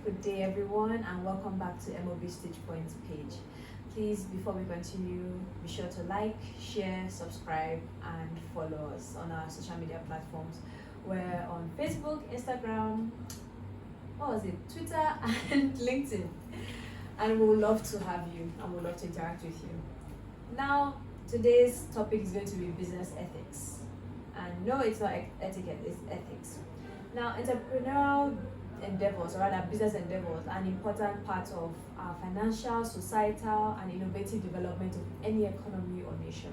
Good day, everyone, and welcome back to MOB Stage Points page. Please, before we continue, be sure to like, share, subscribe, and follow us on our social media platforms. We're on Facebook, Instagram, Twitter, and LinkedIn. And we would love to have you, and we would love to interact with you. Now, today's topic is going to be business ethics. And no, it's not etiquette, it's ethics. Now, entrepreneurial endeavors, or rather business endeavors, are an important part of our financial, societal, and innovative development of any economy or nation.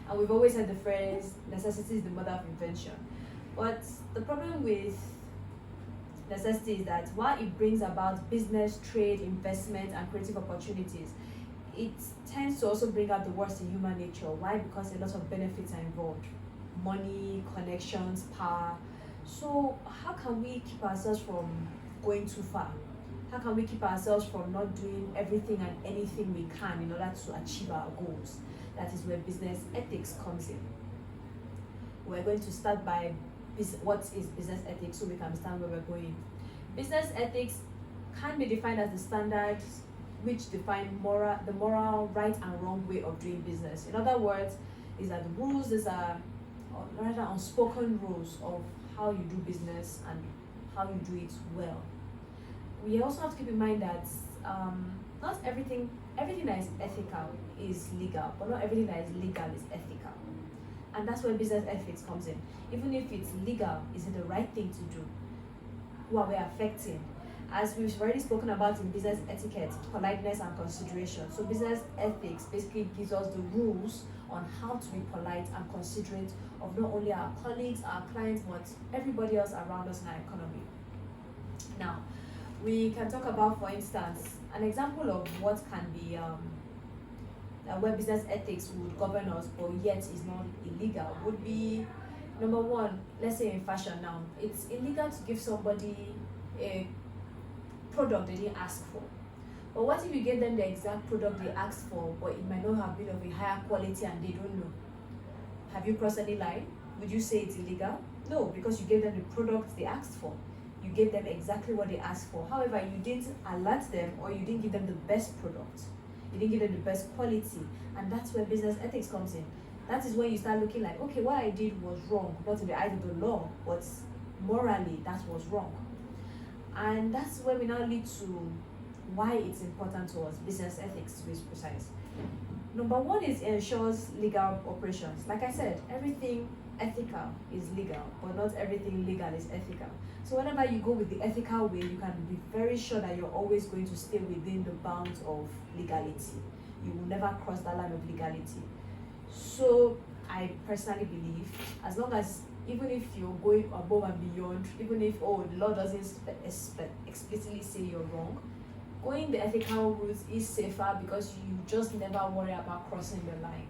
And we've always heard the phrase, necessity is the mother of invention. But the problem with necessity is that while it brings about business, trade, investment, and creative opportunities, it tends to also bring out the worst in human nature. Why? Because a lot of benefits are involved. Money, connections, power. So how can we keep ourselves from going too far? How can we keep ourselves from not doing everything and anything we can in order to achieve our goals? That is where business ethics comes in. We're going to start by what is business ethics so we can understand where we're going. Business ethics can be defined as the standards which define the moral right and wrong way of doing business. In other words, these are the rules, these are rather unspoken rules of how you do business and how you do it well. We also have to keep in mind that not everything that is ethical is legal, but not everything that is legal is ethical. And that's where business ethics comes in. Even if it's legal, is it the right thing to do? Who are we affecting? As we've already spoken about in business etiquette, politeness and consideration. So business ethics basically gives us the rules on how to be polite and considerate of not only our colleagues, our clients, but everybody else around us in our economy. Now, we can talk about, for instance, an example of what can be where business ethics would govern us, but yet is not illegal, would be, number one, let's say in fashion now, it's illegal to give somebody a product they didn't ask for. But what if you gave them the exact product they asked for, but it might not have been of a higher quality and they don't know? Have you crossed any line? Would you say it's illegal? No, because you gave them the product they asked for. You gave them exactly what they asked for. However, you didn't alert them, or you didn't give them the best product. You didn't give them the best quality. And that's where business ethics comes in. That is when you start looking like, okay, what I did was wrong, not in the eyes of the law, but morally that was wrong. And that's where we now lead to why it's important to us, business ethics to be precise. Number one is it ensures legal operations. Like I said, everything ethical is legal, but not everything legal is ethical. So whenever you go with the ethical way, you can be very sure that you're always going to stay within the bounds of legality. You will never cross that line of legality. So I personally believe, as long as, even if you're going above and beyond, even if the law doesn't explicitly say you're wrong, going the ethical route is safer because you just never worry about crossing the line.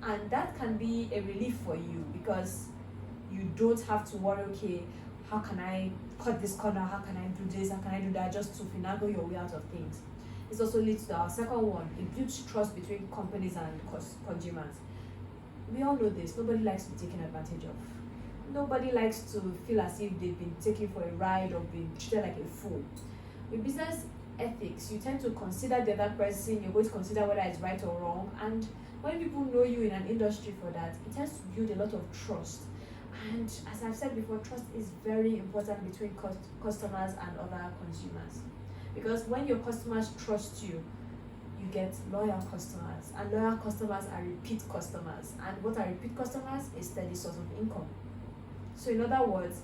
And that can be a relief for you because you don't have to worry, okay, how can I cut this corner, how can I do this, how can I do that, just to finagle your way out of things. This also leads to our second one. It builds trust between companies and consumers. We all know this. Nobody likes to be taken advantage of. Nobody likes to feel as if they've been taken for a ride or been treated like a fool. With business ethics, you tend to consider the other person, you're going to consider whether it's right or wrong. And when people know you in an industry for that, it tends to build a lot of trust. And as I've said before, trust is very important between customers and other consumers. Because when your customers trust you, you get loyal customers. And loyal customers are repeat customers. And what are repeat customers? A steady source of income. So in other words,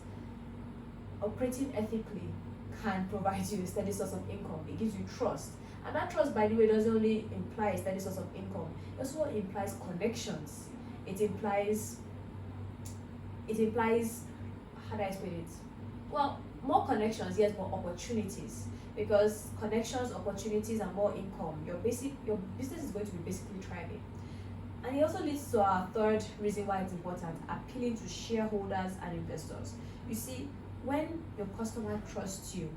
operating ethically can provide you a steady source of income. It gives you trust. And that trust, by the way, doesn't only imply a steady source of income. It also implies connections. It implies, how do I explain it? Well, more connections, yes, more opportunities. Because connections, opportunities, and more income, your business is going to be basically thriving. And it also leads to our third reason why it's important, appealing to shareholders and investors. You see, when your customer trusts you,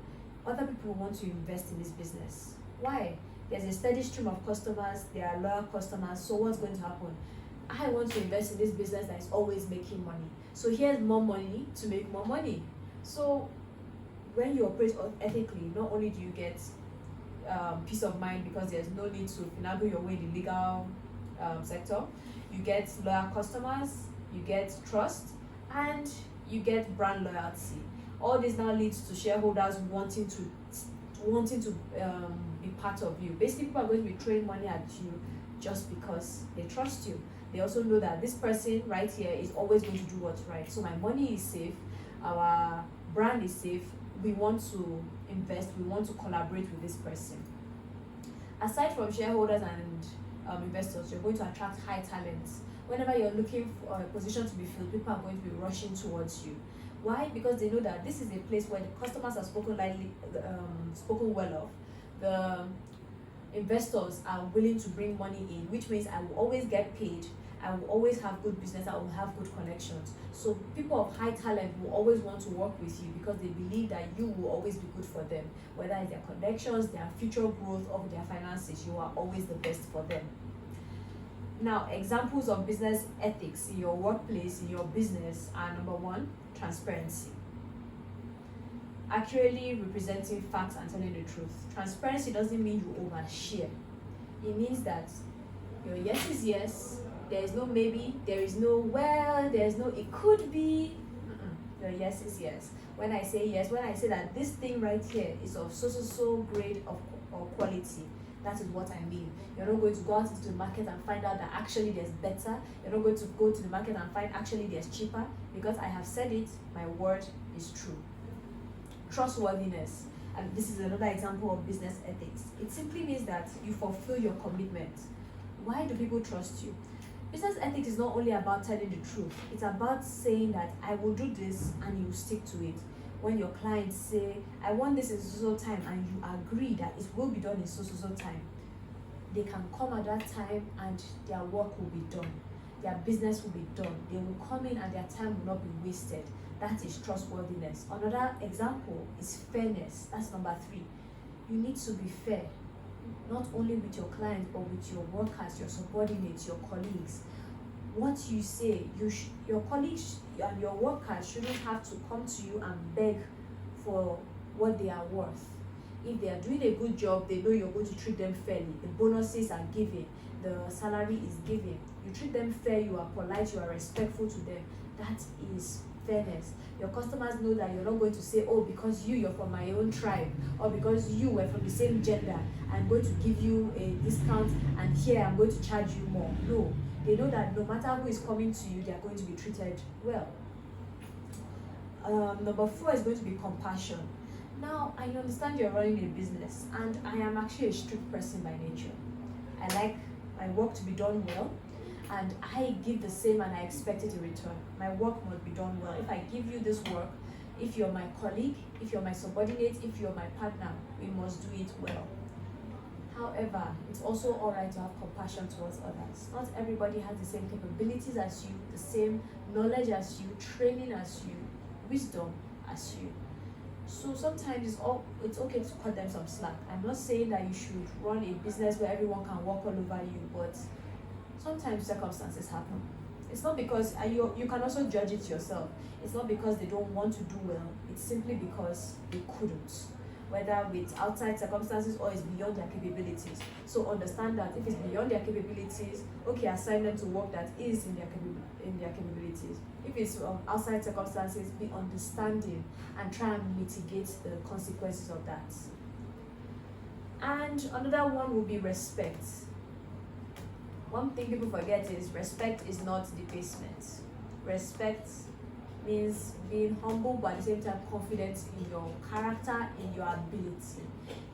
other people want to invest in this business. Why? There's a steady stream of customers, there are loyal customers, so what's going to happen? I want to invest in this business that is always making money. So here's more money to make more money. So when you operate ethically, not only do you get peace of mind because there's no need to finagle your way in the legal sector, you get loyal customers, you get trust, and you get brand loyalty. All this now leads to shareholders wanting to be part of you. Basically, people are going to be throwing money at you just because they trust you. They also know that this person right here is always going to do what's right. So my money is safe, our brand is safe. We want to invest, we want to collaborate with this person. Aside from shareholders and investors, you're going to attract high talents. Whenever you're looking for a position to be filled, people are going to be rushing towards you. Why? Because they know that this is a place where the customers are spoken well of. The investors are willing to bring money in, which means I will always get paid. I will always have good business. I will have good connections. So people of high talent will always want to work with you because they believe that you will always be good for them. Whether it's their connections, their future growth, or their finances, you are always the best for them. Now, examples of business ethics in your workplace, in your business are: number one, transparency. Accurately representing facts and telling the truth. Transparency doesn't mean you overshare. It means that your yes is yes, there is no maybe, there is no well, there is no it could be. Your yes is yes. When I say yes, when I say that this thing right here is of so grade or quality, that is what I mean. You're not going to go out into the market and find out that actually there's better. You're not going to go to the market and find actually there's cheaper. Because I have said it, my word is true. Trustworthiness. And this is another example of business ethics. It simply means that you fulfill your commitment. Why do people trust you? Business ethics is not only about telling the truth. It's about saying that I will do this and you stick to it. When your clients say, I want this in so time, and you agree that it will be done in so time, they can come at that time and their work will be done. Their business will be done. They will come in and their time will not be wasted. That is trustworthiness. Another example is fairness. That's number 3. You need to be fair, not only with your clients, but with your workers, your subordinates, your colleagues. What you say, your colleagues and your workers shouldn't have to come to you and beg for what they are worth. If they are doing a good job, they know you're going to treat them fairly. The bonuses are given, the salary is given. You treat them fair, you are polite, you are respectful to them. That is fairness. Your customers know that you're not going to say, oh, because you're from my own tribe, or because you were from the same gender, I'm going to give you a discount, and here I'm going to charge you more. No. They know that no matter who is coming to you, they are going to be treated well. Number 4 is going to be compassion. Now, I understand you're running a business, and I am actually a strict person by nature. I like my work to be done well, and I give the same and I expect it in return. My work must be done well. If I give you this work, if you're my colleague, if you're my subordinate, if you're my partner, we must do it well. However, it's also alright to have compassion towards others. Not everybody has the same capabilities as you, the same knowledge as you, training as you, wisdom as you. So sometimes it's okay to cut them some slack. I'm not saying that you should run a business where everyone can walk all over you, but sometimes circumstances happen. It's not because you can also judge it yourself. It's not because they don't want to do well. It's simply because they couldn't, whether with outside circumstances or it's beyond their capabilities. So understand that if it's beyond their capabilities, okay, assign them to work that is in their capabilities. If it's outside circumstances, be understanding and try and mitigate the consequences of that. And another one will be respect. One thing people forget is respect is not debasement. Respect means being humble, but at the same time confident in your character, in your ability.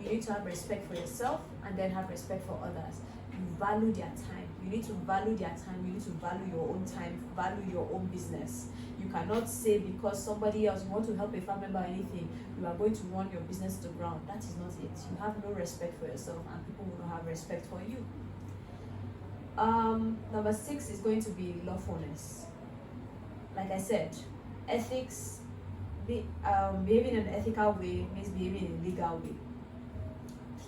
You need to have respect for yourself and then have respect for others. You value their time. You need to value their time. You need to value your own time, value your own business. You cannot say because somebody else, you want to help a family member or anything, you are going to run your business to the ground. That is not it. You have no respect for yourself and people will not have respect for you. Number 6 is going to be lawfulness. Like I said, ethics, behaving in an ethical way means behaving in a legal way.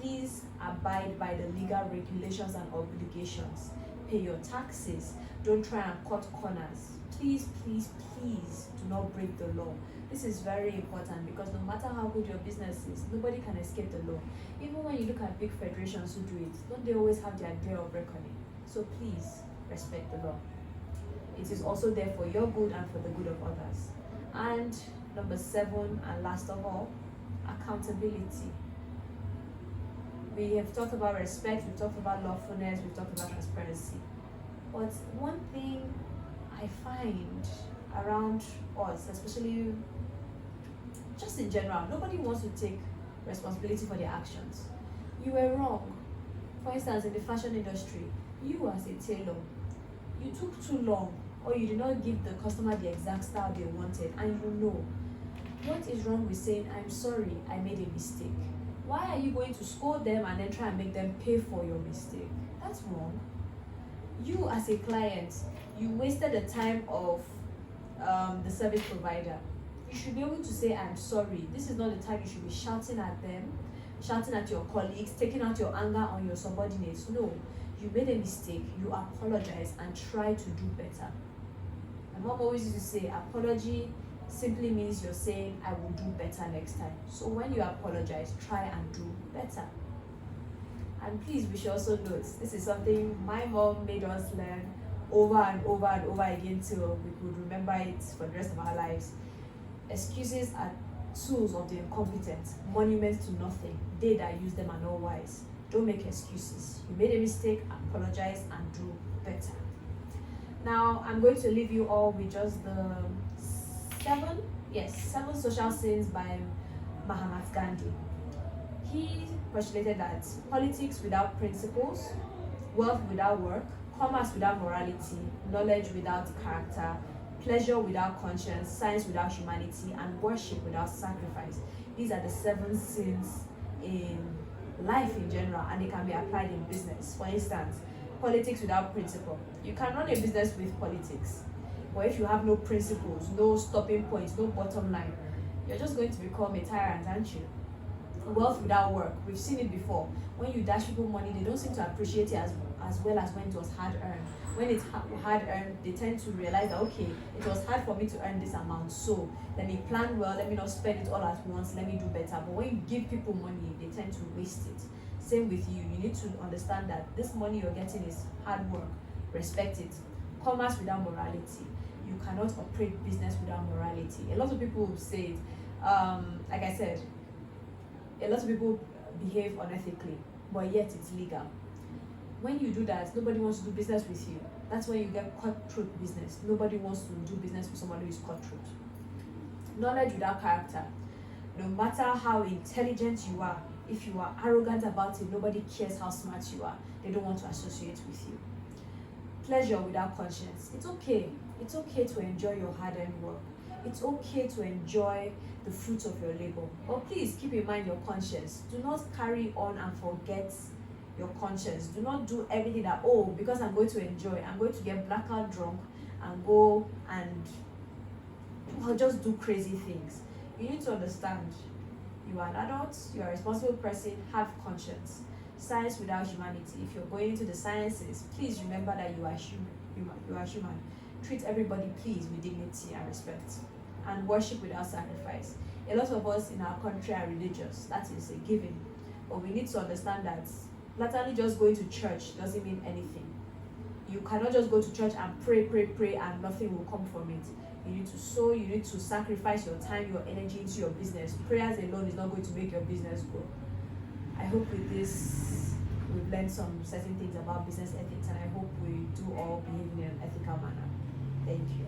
Please abide by the legal regulations and obligations. Pay your taxes. Don't try and cut corners. Please, please, please do not break the law. This is very important because no matter how good your business is, nobody can escape the law. Even when you look at big federations who do it, don't they always have their day of reckoning? So please respect the law. It is also there for your good and for the good of others. And number 7, and last of all, accountability. We have talked about respect, we've talked about lawfulness, we've talked about transparency. But one thing I find around us, especially just in general, nobody wants to take responsibility for their actions. You were wrong. For instance, in the fashion industry, you as a tailor, you took too long, or you did not give the customer the exact style they wanted, and you know. What is wrong with saying, I'm sorry, I made a mistake? Why are you going to scold them and then try and make them pay for your mistake? That's wrong. You as a client, you wasted the time of the service provider. You should be able to say, I'm sorry. This is not the time you should be shouting at them, shouting at your colleagues, taking out your anger on your subordinates. No, you made a mistake, you apologize and try to do better. My mom always used to say, apology simply means you're saying, I will do better next time. So when you apologize, try and do better. And please, we should also note, this is something my mom made us learn over and over and over again till we could remember it for the rest of our lives. Excuses are tools of the incompetent, monuments to nothing. They that use them are not wise. Don't make excuses. You made a mistake, apologize and do better. Now, I'm going to leave you all with just the 7 social sins by Mahatma Gandhi. He postulated that politics without principles, wealth without work, commerce without morality, knowledge without character, pleasure without conscience, science without humanity, and worship without sacrifice. These are the 7 sins in life in general, and they can be applied in business. For instance, politics without principle. You can run a business with politics, but if you have no principles, no stopping points, no bottom line, you're just going to become a tyrant, aren't you? Wealth without work. We've seen it before. When you dash people money, they don't seem to appreciate it as well as when it was hard earned. When it's hard earned, they tend to realize that, okay, it was hard for me to earn this amount, so let me plan well, let me not spend it all at once, let me do better. But when you give people money, they tend to waste it. Same with you. You need to understand that this money you're getting is hard work. Respect it. Commerce without morality. You cannot operate business without morality. A lot of people say it. Like I said, a lot of people behave unethically, but yet it's legal. When you do that, nobody wants to do business with you. That's when you get cutthroat business. Nobody wants to do business with somebody who is cutthroat. Knowledge without character. No matter how intelligent you are, if you are arrogant about it, nobody cares how smart you are. They don't want to associate with you. Pleasure without conscience. It's okay. It's okay to enjoy your hard-earned work. It's okay to enjoy the fruits of your labor. But please keep in mind your conscience. Do not carry on and forget your conscience. Do not do everything that, oh, because I'm going to enjoy, I'm going to get blackout drunk and go and just do crazy things. You need to understand you are an adult, you are a responsible person, have conscience. Science without humanity. If you're going into the sciences, please remember that you are human. You are human. Treat everybody, please, with dignity and respect. And worship without sacrifice. A lot of us in our country are religious. That is a given. But we need to understand that literally just going to church doesn't mean anything. You cannot just go to church and pray, and nothing will come from it. You need to sow, you need to sacrifice your time, your energy into your business. Prayers alone is not going to make your business grow. I hope with this, we've learned some certain things about business ethics, and I hope we do all behave in an ethical manner. Thank you.